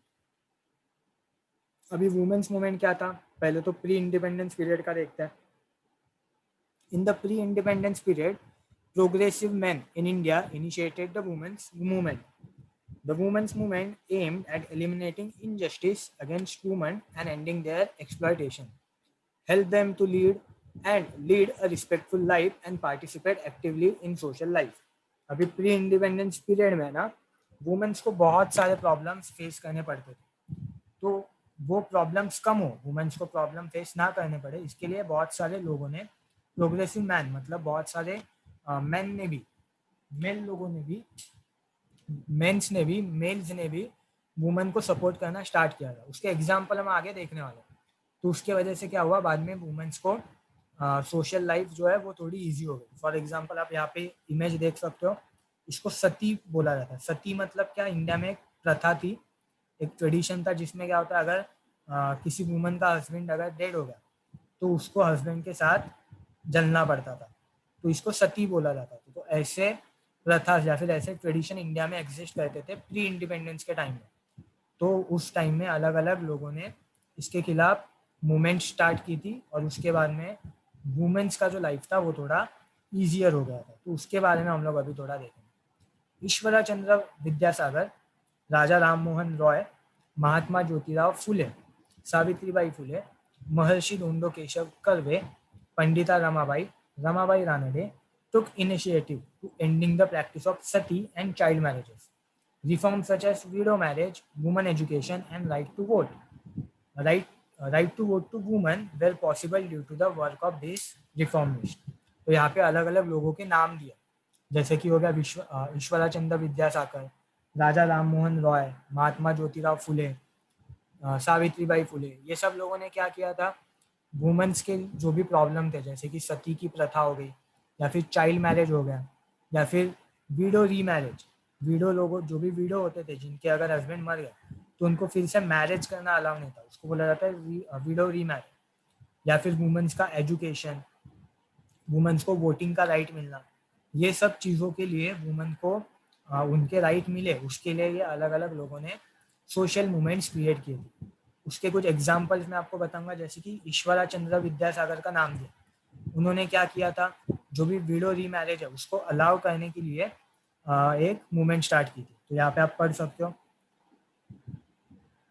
अभी वुमेन्स मूवमेंट क्या था, पहले तो प्री इंडिपेंडेंस पीरियड का देखते हैं। In the pre independence period progressive men in India initiated the women's movement. The women's movement aimed at eliminating injustice against women and ending their exploitation, help them to lead a respectful life and participate actively in social life. अभी pre independence period में ना women's को बहुत सारे problems face करने पड़ते थे, तो वो प्रॉब्लम्स कम हो, वुमेन्स को प्रॉब्लम फेस ना करने पड़े, इसके लिए बहुत सारे लोगों ने, प्रोग्रेसिव मैन मतलब बहुत सारे मैन ने भी, मेल लोगों ने भी, मेंस ने भी, मेल्स ने भी वुमेन को सपोर्ट करना स्टार्ट किया था। उसके एग्जाम्पल हम आगे देखने वाले हैं। तो उसके वजह से क्या हुआ, बाद में वुमेन्स को सोशल लाइफ जो है वो थोड़ी इजी हो गई। फॉर एग्जांपल आप यहाँ पे इमेज देख सकते हो, इसको सती बोला जाता है। सती मतलब क्या, इंडिया में एक प्रथा थी, एक ट्रेडिशन था जिसमें क्या होता है, अगर किसी वुमन का हस्बैंड अगर डेड हो गया तो उसको हस्बैंड के साथ जलना पड़ता था, तो इसको सती बोला जाता था। तो ऐसे प्रथा या फिर ऐसे ट्रेडिशन इंडिया में एग्जिस्ट करते थे प्री इंडिपेंडेंस के टाइम में। तो उस टाइम में अलग अलग लोगों ने इसके खिलाफ मूवमेंट स्टार्ट की थी और उसके बाद में वुमेन्स का जो लाइफ था वो थोड़ा ईजियर हो गया था। तो उसके बारे में हम लोग अभी थोड़ा देखेंगे। ईश्वरा चंद्र विद्यासागर, राजा राम मोहन रॉय, महात्मा ज्योतिराव फुले, सावित्रीबाई फुले, महर्षि Dhondo Keshav Karve, Pandita Ramabai Ranade took initiative to ending the practice of sati and child marriages. Reforms such as widow marriage, women education, and right to vote. Right to vote to women were possible due to the work of these reformists. तो यहाँ पे अलग अलग लोगों के नाम दिए, जैसे कि हो गया ईश्वरा चंद्र विद्यासागर, राजा राम मोहन रॉय, महात्मा ज्योतिराव फुले, सावित्रीबाई फुले। ये सब लोगों ने क्या किया था, वुमेन्स के जो भी प्रॉब्लम थे, जैसे कि सती की प्रथा हो गई या फिर चाइल्ड मैरिज हो गया या फिर विडो रीमैरिज। विडो लोगों, जो भी विडो होते थे जिनके अगर हस्बैंड मर गए तो उनको फिर से मैरिज करना अलाउ नहीं था, उसको बोला जाता है विडो रीमैरिज। या फिर वुमेन्स का एजुकेशन, वुमेन्स को वोटिंग का राइट मिलना, ये सब चीज़ों के लिए वुमेन को उनके राइट मिले, उसके लिए ये अलग अलग लोगों ने सोशल मूवमेंट्स क्रिएट किए थे। उसके कुछ एग्जाम्पल्स मैं आपको बताऊंगा, जैसे कि ईश्वरा चंद्र विद्यासागर का नाम दिया, उन्होंने क्या किया था, जो भी विडो रीमैरिज है उसको अलाउ करने के लिए एक मूवमेंट स्टार्ट की थी। तो यहाँ पे आप पढ़ सकते हो,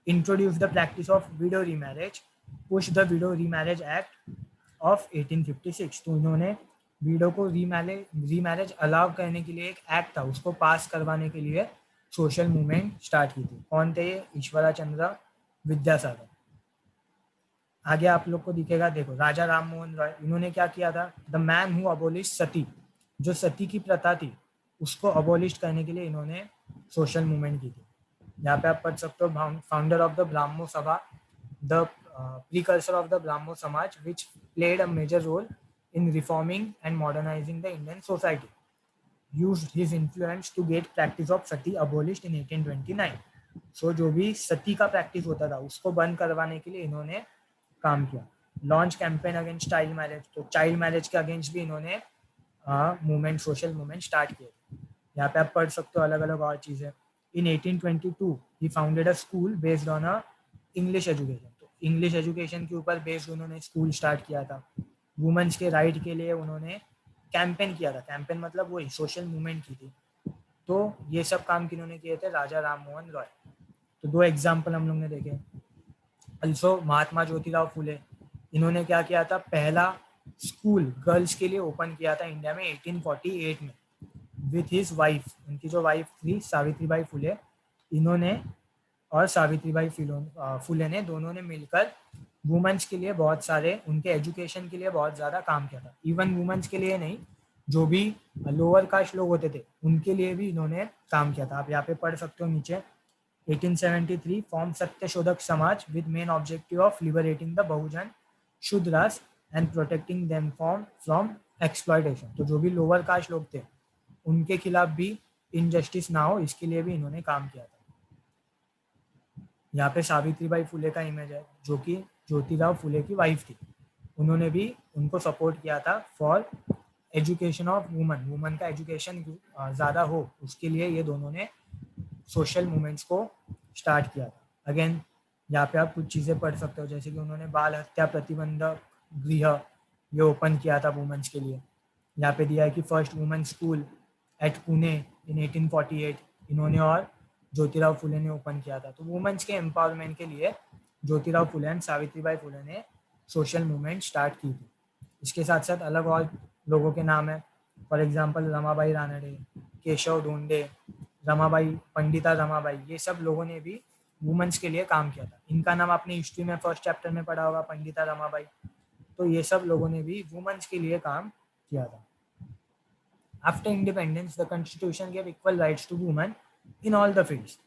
introduce the practice of window remarriage, push the widow remarriage act of 1856। तो इन्होंने विडो को रीमैरिज अलाउ करने के लिए एक एक्ट था, उसको पास करवाने के लिए सोशल मूवमेंट स्टार्ट की थी। कौन थे ये, ईश्वरा चंद्र विद्यासागर। आगे आप लोग को दिखेगा, देखो राजा राम मोहन रॉय, इन्होंने क्या किया था, द मैन हु अबोलिश सती, जो सती की प्रथा थी उसको अबोलिश करने के लिए इन्होंने सोशल मूवमेंट की थी। यहाँ पे आप पढ़ सकते हो, founder of the Brahmo Sabha, the precursor of the Brahmo Samaj which played a major role in reforming and modernising the Indian society, used his influence to get practice of sati abolished in 1829। सो जो भी सती का प्रैक्टिस होता था उसको बंद करवाने के लिए इन्होंने काम किया। Launch campaign against child marriage, तो चाइल्ड मैरिज के अगेंस्ट भी इन्होंने मूवमेंट, सोशल मूवमेंट स्टार्ट किए। यहाँ पे आप पढ़ सकते हो अलग अलग और चीज़ें। इन 1822 ही founded a school based on a English education, तो इंग्लिश एजुकेशन के ऊपर बेस्ड उन्होंने स्कूल स्टार्ट किया था। वुमेन्स के राइट के लिए उन्होंने कैंपेन किया था, कैंपेन मतलब वही सोशल मूवमेंट की थी। तो ये सब काम किन्होंने किए थे, राजा राम मोहन रॉय। तो दो एग्जाम्पल हम लोग ने देखे। अल्सो महात्मा ज्योतिराव फुले, इन्होंने क्या किया था, पहला स्कूल गर्ल्स के लिए ओपन किया था इंडिया में 1848 में विथ हिज वाइफ। उनकी जो वाइफ थी सावित्रीबाई फुले, इन्होंने और सावित्रीबाई फुले ने दोनों ने मिलकर वुमेन्स के लिए बहुत सारे, उनके एजुकेशन के लिए बहुत ज़्यादा काम किया था। इवन वुमेन्स के लिए नहीं, जो भी लोअर कास्ट लोग होते थे उनके लिए भी इन्होंने काम किया था। आप यहाँ पे पढ़ सकते हो नीचे, 1873 form Satyashodhak Samaj with main objective of liberating the Bahujan Shudras and protecting them from exploitation. तो जो भी लोअर कास्ट लोग थे उनके खिलाफ भी इनजस्टिस ना हो, इसके लिए भी इन्होंने काम किया था। यहाँ पे सावित्रीबाई फुले का इमेज है, जो कि ज्योतिराव फुले की वाइफ थी। उन्होंने भी उनको सपोर्ट किया था for education of woman, woman का एजुकेशन ज़्यादा हो, उसके लिए ये दोनों ने सोशल मूवमेंट्स को स्टार्ट किया था। अगेन यहाँ पे आप कुछ चीज़ें पढ़ सकते हो, जैसे कि उन्होंने बाल हत्या प्रतिबंधक गृह ये ओपन किया था वुमेन्स के लिए। यहाँ पे दिया है कि first women school at Pune in 1848 इन्होंने और ज्योतिराव फुले ने ओपन किया था। तो वुमेन्स के एम्पावरमेंट के लिए ज्योतिराव फुले एंड सावित्रीबाई फुले ने सोशल मूवमेंट स्टार्ट की थी। इसके साथ साथ अलग और लोगों के नाम है, फॉर एग्जांपल रमाबाई रानडे, केशव ढोंडे, रमाबाई, पंडिता रमाबाई, ये सब लोगों ने भी वुमेन्स के लिए काम किया था। इनका नाम आपने हिस्ट्री में फर्स्ट चैप्टर में पढ़ा होगा, पंडिता रमाबाई। तो ये सब लोगों ने भी वुमेन्स के लिए काम किया था। After independence, the constitution gave equal rights to women in all the fields.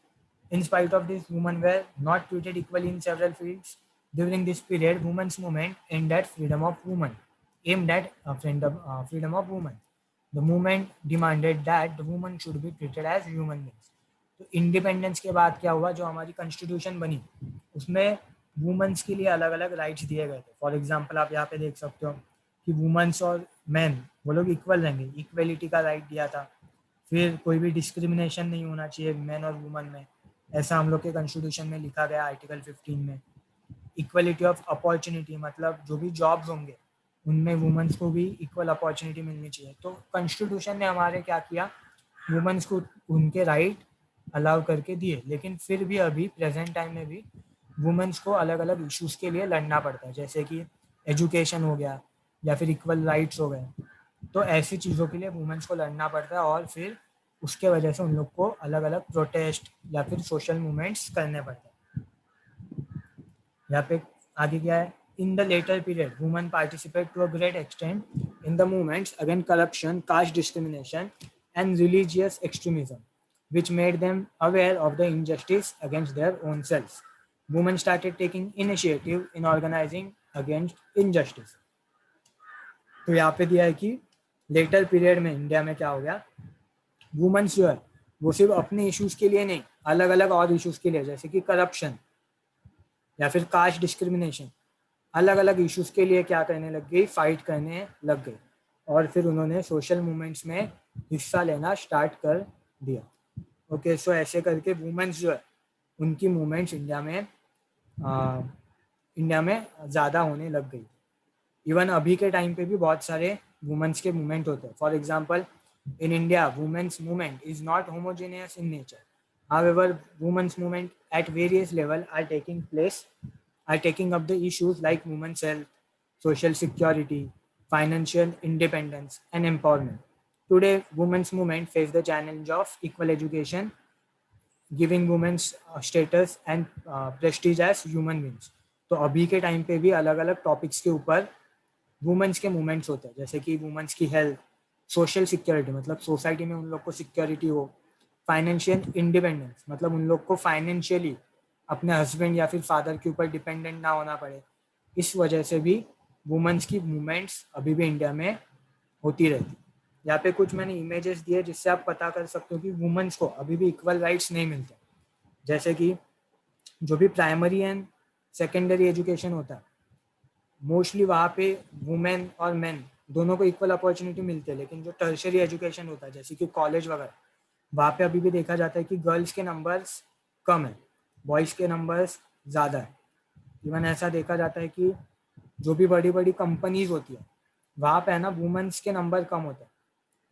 In spite of this, women were not treated equally in several fields. During this period, women's movement aimed at freedom of women, freedom of women. The movement demanded that the women should be treated as human beings. तो independence के बाद क्या हुआ, जो हमारी constitution बनी उसमें women's के लिए अलग अलग राइट्स दिए गए थे। फॉर एग्जांपल आप यहाँ पे देख सकते हो कि वुमेन्स और मैन वो लोग इक्वल रहेंगे, इक्वलिटी का राइट दिया था। फिर कोई भी डिस्क्रिमिनेशन नहीं होना चाहिए मैन और वुमन में, ऐसा हम लोग के कॉन्स्टिट्यूशन में लिखा गया आर्टिकल 15 में। इक्वलिटी ऑफ अपॉर्चुनिटी, मतलब जो भी जॉब्स होंगे उनमें वुमेन्स को भी इक्वल अपॉर्चुनिटी मिलनी चाहिए। तो कॉन्स्टिट्यूशन ने हमारे क्या किया, वुमेन्स को उनके राइट अलाउ करके दिए। लेकिन फिर भी अभी प्रेजेंट टाइम में भी वुमेन्स को अलग अलग इश्यूज़ के लिए लड़ना पड़ता है, जैसे कि एजुकेशन हो गया या फिर इक्वल राइट्स हो गए। तो ऐसी चीज़ों के लिए वुमेन्स को लड़ना पड़ता है और फिर उसके वजह से उन लोग को अलग अलग प्रोटेस्ट या फिर सोशल मूवमेंट्स करने पड़ते हैं। यहाँ पे आगे क्या है, in the latter period women participate to a great extent in the movements against corruption, caste discrimination and religious extremism which made them aware of the injustice against their own selves. Women started taking initiative in organizing against injustice. तो यहाँ पे दिया है कि letter period में India में क्या हो गया, वुमेन्स जो है वो सिर्फ अपने इश्यूज के लिए नहीं, अलग अलग और इश्यूज के लिए, जैसे कि करप्शन या फिर कास्ट डिस्क्रिमिनेशन, अलग अलग इश्यूज के लिए क्या करने लग गई, फाइट करने लग गई। और फिर उन्होंने सोशल मूवमेंट्स में हिस्सा लेना स्टार्ट कर दिया। ओके, सो ऐसे करके वुमेन्स जो है उनकी मूवमेंट्स इंडिया में ज़्यादा होने लग गई। इवन अभी के टाइम पे भी बहुत सारे वुमेन्स के मूवमेंट होते हैं। For example in India women's movement is not homogeneous in nature, however women's movement at various level are taking up the issues like women's health, social security, financial independence, and empowerment. Today, women's movement face the challenge of equal education, giving women's status and prestige as human beings. तो अभी के time पे भी अलग अलग topics के ऊपर women's के मूवमेंट्स होते हैं, जैसे कि वुमेन्स की हेल्थ, सोशल सिक्योरिटी मतलब सोसाइटी में उन लोग को सिक्योरिटी हो, फाइनेंशियल इंडिपेंडेंस मतलब उन लोग को फाइनेंशियली अपने हस्बैंड या फिर फादर के ऊपर डिपेंडेंट ना होना पड़े। इस वजह से भी वुमेन्स की मूवमेंट्स अभी भी इंडिया में होती रहती। यहाँ पे कुछ मैंने इमेजेस दिए जिससे आप पता कर सकते हो कि वुमेन्स को अभी भी इक्वल राइट्स नहीं मिलते। जैसे कि जो भी प्राइमरी एंड सेकेंडरी एजुकेशन होता है मोस्टली वहाँ पे वुमेन और मेन दोनों को इक्वल अपॉर्चुनिटी मिलती है, लेकिन जो टर्शरी एजुकेशन होता है जैसे कि कॉलेज वगैरह, वहाँ पे अभी भी देखा जाता है कि गर्ल्स के नंबर्स कम है, बॉयज़ के नंबर्स ज़्यादा है। इवन ऐसा देखा जाता है कि जो भी बड़ी बड़ी कंपनीज होती है वहाँ पे है ना वुमेन्स के नंबर कम होते हैं।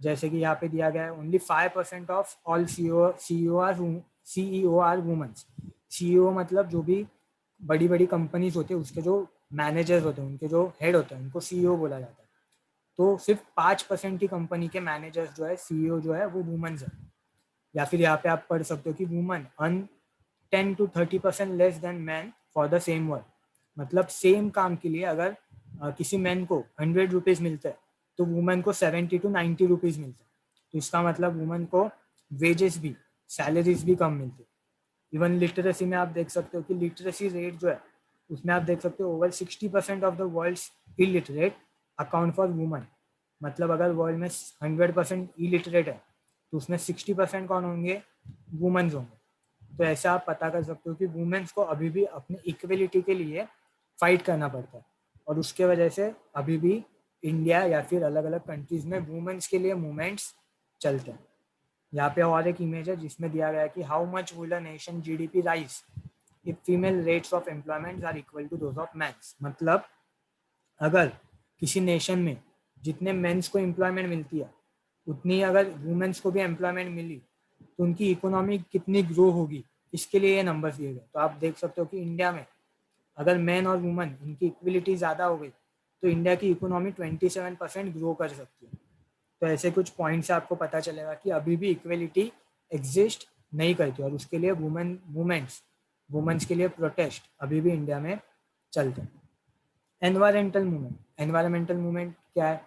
जैसे कि यहाँ पे दिया गया है only 5% of all CEO are women's. CEO मतलब जो भी बड़ी बड़ी कंपनीज होती है उसके जो मैनेजर्स होते हैं, उनके जो हेड होते हैं उनको CEO बोला जाता है। तो सिर्फ 5% की कंपनी के मैनेजर्स जो है CEO जो है वो वुमेन्स है। या फिर यहाँ पे आप पढ़ सकते हो कि women earn 10 to 30% less than man for the same work. मतलब सेम काम के लिए अगर किसी मैन को 100 रुपीज़ मिलते हैं तो वुमेन को 70 to 90 रुपीज़ मिलते हैं। तो इसका मतलब वुमेन को वेजेस भी, सैलरीज भी कम मिलती है। इवन लिटरेसी में आप देख सकते हो कि लिटरेसी रेट जो है उसमें आप देख सकते हो over 60% of the world's illiterate account for women. मतलब अगर वर्ल्ड में 100% इलिटरेट है तो उसमें 60% कौन होंगे, वुमेन्स होंगे। तो ऐसा आप पता कर सकते हो कि वुमेन्स को अभी भी अपनी इक्वलिटी के लिए फाइट करना पड़ता है, और उसके वजह से अभी भी इंडिया या फिर अलग अलग कंट्रीज में वुमेन्स के लिए मूवमेंट्स चलते हैं। यहाँ पे और एक इमेज है जिसमें दिया गया है कि how much will a nation GDP rise if female rates of employment are equal to those of men's. मतलब अगर किसी नेशन में जितने मेंस को एम्प्लॉयमेंट मिलती है उतनी अगर वुमेन्स को भी एम्प्लॉयमेंट मिली तो उनकी इकोनॉमी कितनी ग्रो होगी, इसके लिए ये नंबर्स दिए गए। तो आप देख सकते हो कि इंडिया में अगर मैन और वुमेन इनकी इक्वलिटी ज़्यादा हो गई तो इंडिया की इकोनॉमी 27% ग्रो कर सकती है। तो ऐसे कुछ पॉइंट से आपको पता चलेगा कि अभी भी इक्वलिटी एग्जिस्ट नहीं करती, और उसके लिए वुमेन्स के लिए प्रोटेस्ट अभी भी इंडिया में चलते हैं। एनवायरमेंटल मूवमेंट क्या है?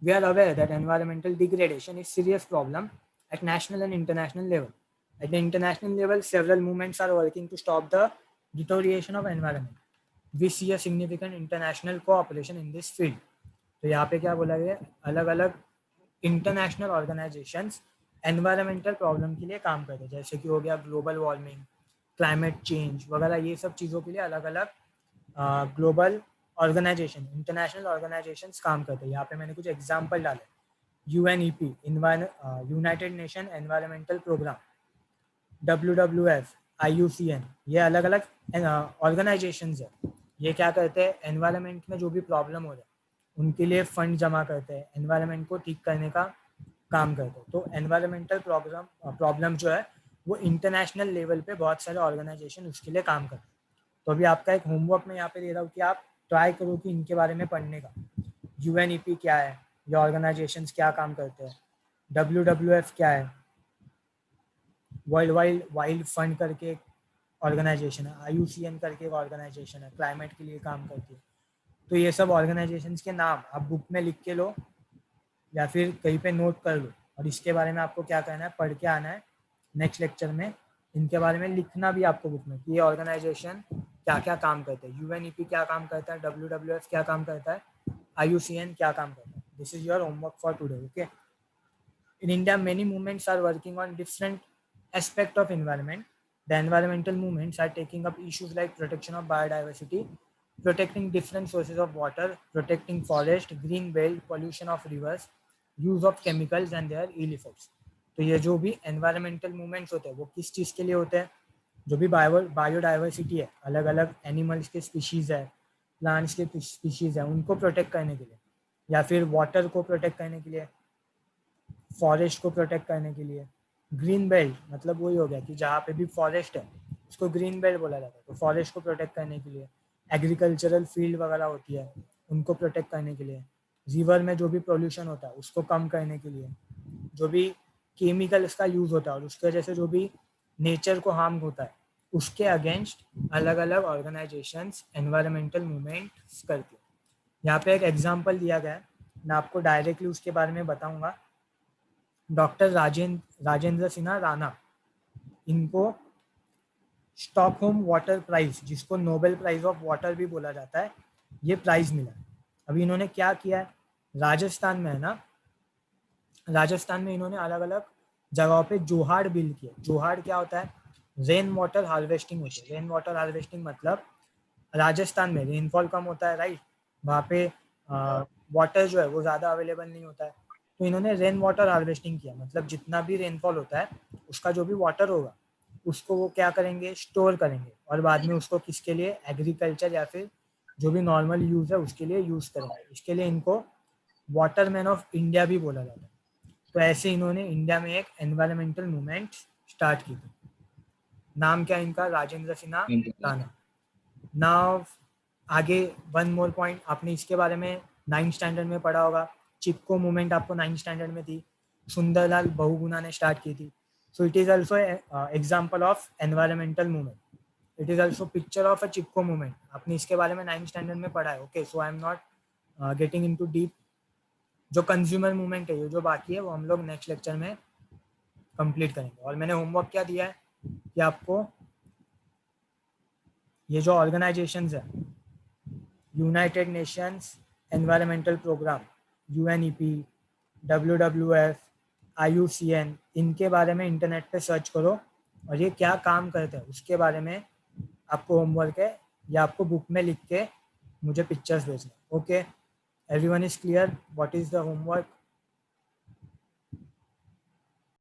We are aware that environmental degradation is serious problem at national and international level. At the international level, several movements are working to stop the deterioration of environment. We see a significant international cooperation in this field. तो यहाँ पे क्या बोला गया, अलग अलग international organisations environmental problem के लिए काम करते हैं, जैसे कि हो गया ग्लोबल वार्मिंग, क्लाइमेट चेंज वगैरह। ये सब चीज़ों के लिए अलग अलग ग्लोबल ऑर्गेनाइजेशन, इंटरनेशनल ऑर्गेनाइजेशंस काम करते हैं। यहाँ पे मैंने कुछ एग्जाम्पल डाले। UNEP, United Nation environmental program, WWF, IUCN, ये अलग अलग ऑर्गेनाइजेशंस है। ये क्या करते हैं, एनवायरनमेंट में जो भी प्रॉब्लम हो रहा है उनके लिए फंड जमा करते हैं, एनवायरनमेंट को ठीक करने का काम करते हैं। तो एनवायरमेंटल प्रॉब्लम जो है वो इंटरनेशनल लेवल पे बहुत सारे ऑर्गेनाइजेशन उसके लिए काम करते हैं। तो अभी आपका एक होमवर्क में यहाँ पे दे रहा हूँ कि आप ट्राई करो कि इनके बारे में पढ़ने का। UNEP क्या है, ये ऑर्गेनाइजेशंस क्या काम करते हैं, WWF क्या है, वर्ल्ड वाइल्ड फंड करके एक ऑर्गेनाइजेशन है, IUCN करके एक ऑर्गेनाइजेशन है, क्लाइमेट के लिए काम करती है। तो ये सब ऑर्गेनाइजेशंस के नाम आप बुक में लिख के लो या फिर कहीं पे नोट कर लो, और इसके बारे में आपको क्या करना है, पढ़ के आना है नेक्स्ट लेक्चर में। इनके बारे में लिखना भी आपको बुक में कि ये ऑर्गेनाइजेशन क्या क्या काम करते हैं, UNEP क्या काम करता है, WWF क्या काम करता है, IUCN क्या काम करता है। This is your homework for today, okay. In India, many movements are working on different aspects of environment. The environmental movements are taking up issues like protection of biodiversity, protecting different sources of water, protecting forest, green belt, pollution of rivers, use of chemicals and their ill effects. तो ये जो भी environmental movements होते हैं वो किस चीज़ के लिए होते हैं? जो भी बायोडाइवर्सिटी है, अलग अलग एनिमल्स के स्पीशीज़ है, प्लांट्स के स्पीशीज़ है, उनको प्रोटेक्ट करने के लिए, या फिर वाटर को प्रोटेक्ट करने के लिए, फॉरेस्ट को प्रोटेक्ट करने के लिए। ग्रीन बेल्ट मतलब वही हो गया कि जहाँ पे भी फॉरेस्ट है उसको ग्रीन बेल्ट बोला जाता है, तो फॉरेस्ट को प्रोटेक्ट करने के लिए। एग्रीकल्चरल फील्ड वगैरह होती है उनको प्रोटेक्ट करने के लिए। रिवर में जो भी पोल्यूशन होता है उसको कम करने के लिए, जो भी केमिकल्स का यूज़ होता है और उसकी वजह से जो भी नेचर को हार्म होता है उसके अगेंस्ट अलग अलग ऑर्गेनाइजेशंस एनवायरमेंटल मूवमेंट्स करती है। यहाँ पे एक एग्जांपल दिया गया है, मैं आपको डायरेक्टली उसके बारे में बताऊंगा। डॉक्टर राजेंद्र सिन्हा राणा, इनको स्टॉकहोम वाटर प्राइज, जिसको नोबेल प्राइज ऑफ वाटर भी बोला जाता है, ये प्राइज मिला। अभी इन्होंने क्या किया है, राजस्थान में है ना, राजस्थान में इन्होंने अलग अलग जगहों पे जोहाड़ बिल्ड किया। जोहाड़ क्या होता है, रेन वाटर हार्वेस्टिंग होती है। रेन वाटर हार्वेस्टिंग मतलब राजस्थान में रेनफॉल कम होता है, राइट, वहाँ पे वाटर जो है वो ज़्यादा अवेलेबल नहीं होता है, तो इन्होंने रेन वाटर हार्वेस्टिंग किया। मतलब जितना भी रेनफॉल होता है उसका जो भी वाटर होगा उसको वो क्या करेंगे, स्टोर करेंगे, और बाद में उसको किसके लिए, एग्रीकल्चर या फिर जो भी नॉर्मल यूज़ है उसके लिए यूज़ करेंगे। इसके लिए इनको वाटरमैन ऑफ इंडिया भी बोला जाता है। तो ऐसे इन्होंने इंडिया में एक एनवायरमेंटल मूवमेंट स्टार्ट की थी। नाम क्या इनका, राजेंद्र सिन्हा राणा। नाउ आगे वन मोर पॉइंट, आपने इसके बारे में 9th स्टैंडर्ड में पढ़ा होगा। चिपको मूवमेंट आपको 9th स्टैंडर्ड में थी, सुंदरलाल बहुगुणा ने स्टार्ट की थी। So it is also example of environmental movement. It is also picture of a Chipko movement. आपने इसके बारे में 9th स्टैंडर्ड में पढ़ा है। Okay, so I am not getting into deep. जो कंज्यूमर मूवमेंट है, ये जो बाकी है वो हम लोग नेक्स्ट लेक्चर में कंप्लीट करेंगे। और मैंने होमवर्क क्या दिया है कि आपको ये जो ऑर्गेनाइजेशंस है, United Nations environmental program, UNEP, WWF, IUCN, इनके बारे में इंटरनेट पे सर्च करो और ये क्या काम करते हैं उसके बारे में आपको होमवर्क है, या आपको बुक में लिख के मुझे पिक्चर्स भेजना। Okay, everyone is clear what is the homework?